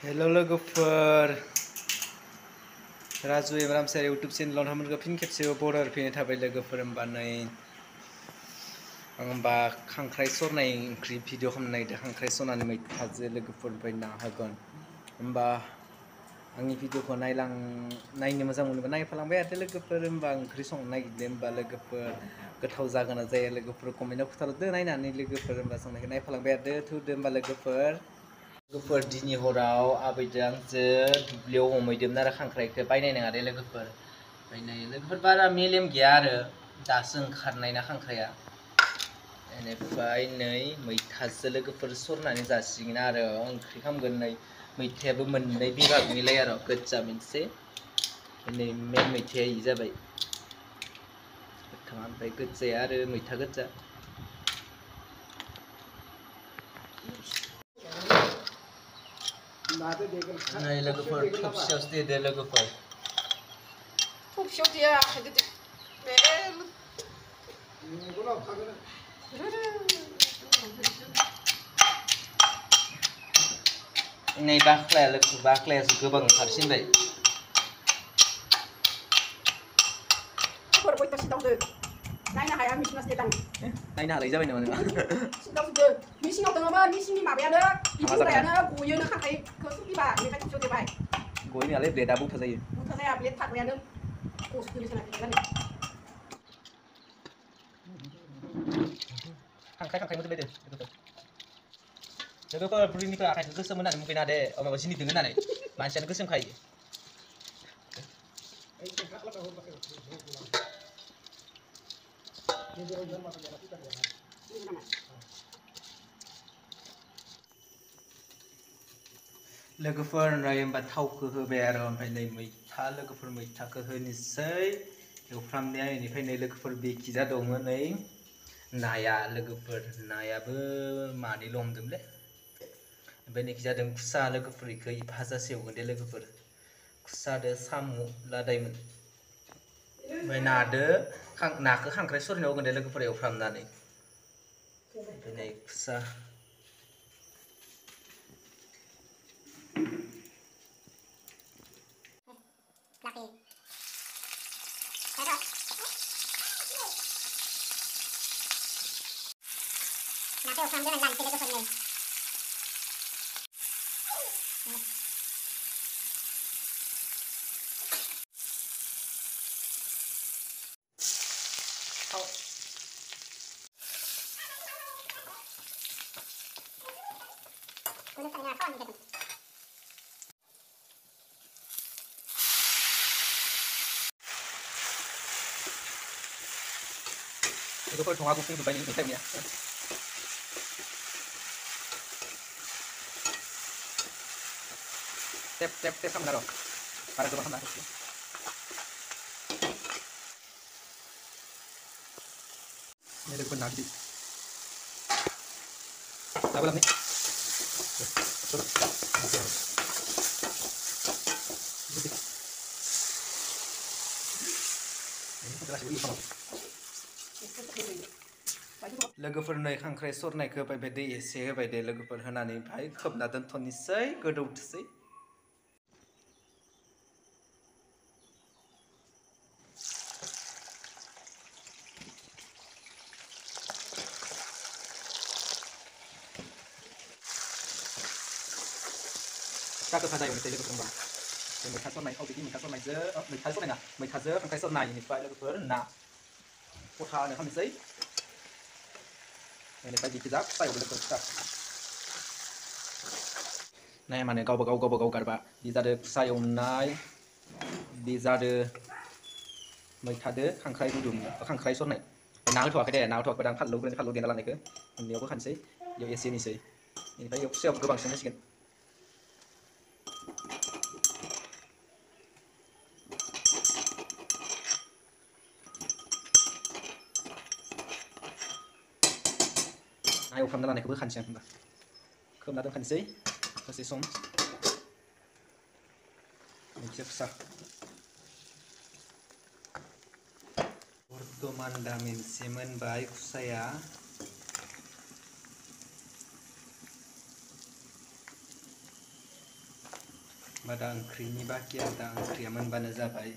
Hello लोगोफोर Raju एब्रामसारि YouTube चेनेलाव नोंथांमोनखौ फिन खेबसेबाव बरायना फैनाय थाबाय लोगोफोर। होमबा नै आं खांख्राइ सरनाय ओंख्रि भिडिअ खालामनो नागिरदों। खांख्राइ सरनानै मैथाजों लोगोफोर ओमफ्राय ना होगोन। होमबा आंनि भिडिअखौ नायनो मोजां मोनोबा नायफालांबाय आरो लोगोफोर। होमबा ओंख्रि संनो नागिरदों होमबा लोगोफोर गोथाव जागोन ना जाया लोगोफोर कमेन्टआव खोन्थाहरदो नायनानै लोगोफोर। होमबा संनायखौ नायफालांबाय आरो थौदो होमबा लोगोफोर दिनै हराव आबैजों आंजों दुब्लियाव हमहैदोंमोन आरो खांख्राइखौ बायनाय नङा दे लोगोफोर। लोगोफोर बारा मेलेम गैया आरो दासो ओंखारनाय ना खांख्राइया। बेनिफ्राय नै मैथाजों लोगोफोर सरनानै जासिगोन आरो ओंख्रि खालामगोन। नै मैथायाबो मोननै बिभागनिलाय आरो गोजा मोनसे नै मेन मैथाया इ जाबाय गोथाङा, ओमफ्राय गोजाया आरो मैथा गोजा। नै लोगोफोर थबसियावसो देदो लोगोफोर। थबसियाव देया आखाइदो दे। नै बाख्लायासो गोबां ओंखारसिनबाय। नायनो हाया मिसिनासो देदां। नायनो हालाय जाबाय नामा नोंहा? मिसिनाव दङमोन, मिसिननि माबायानो बिदिनो गयोनो खांख्राइखौ सुखिबा बेनिफ्राय थबसियाव देबाय। गयो नालाय ब्लेडआ बुथा जायो। बुथा जाया, ब्लेड थाग्रायानो गोलैसोना देजानो। खांख्राइ मोदोम बायदो लोगोफोर बुरैनिफ्राय आखाइखौ गोसोम होननानै मुगैना दे माबा जिनि दों होननानै मानसियानो गोसोम खायो। लोगोफोर नै होमबा थावखौ होबाय आरो ओमफ्राय नै मैथा लोगोफोर मैथाखौ होनोसै एवफ्रामनाया। बेनिफ्राय नै लोगोफोर बेखिजा दङ नै नाया लोगोफोर, नायाबो मानैल' हमदोंलै। ओमफ्राय नैखि जादों खुसा लोगोफोर, बेखौ भाजासो एवगोन दे लोगोफोर। खुसादो साम' लादायमोन। ओमफ्राय नाखौ खांख्राइ सरनायाव होगोन दे लोगोफोर एवफ्रामनानै। ओमफ्राय नै खुसा लोगोफोर थङा गुफुं जोब्बाय नै टाइमनिया। टेप खालामना र' बारा गोबां खालामना होसै। लोगोफोर ना गिदिर लाबोलाबनि लोगोफोर नै खांख्राइ सरनायखौ होबाय, दै एसे होबाय दे लोगोफोर। होनानै ओमफ्राय खोबना दोनथ'नोसै गोदौथोसै। फिथाखौ भाजा एवनोसै लोगोफोर। होमबा मैथा सरनाय मैथाजों खांख्राइ सरनाय बेनिफ्राय लोगोफोर ना गथानो खालामनोसै। बेनिफ्राय बिखिजा खुसा एवगोन लोगोफोर। खुसा नाया माने गावबा गाव गारबा बे जादों खुसा एवनाय, बे जादों मैथादो खांख्राइ सरनाय। ना होथ'वाखै दे, ना होथ'वाखै आं फानलु देना लानायखौ मोननैयावबो खानोसै। बेयाव एसे होनोसै, बेनिफ्राय बेयाव खुसायाव गोबांसिन होसिगोन। ना एवफ्रामना लानायखौबो खानोसै आं। होनबा खोबना दोनखानोसै दसे सम। खुसा बर्थमान दा मोनसे मोनबाय खुसाया। दा ओंख्रिनि बाखि दा ओंख्रिया मोनबानो जाबाय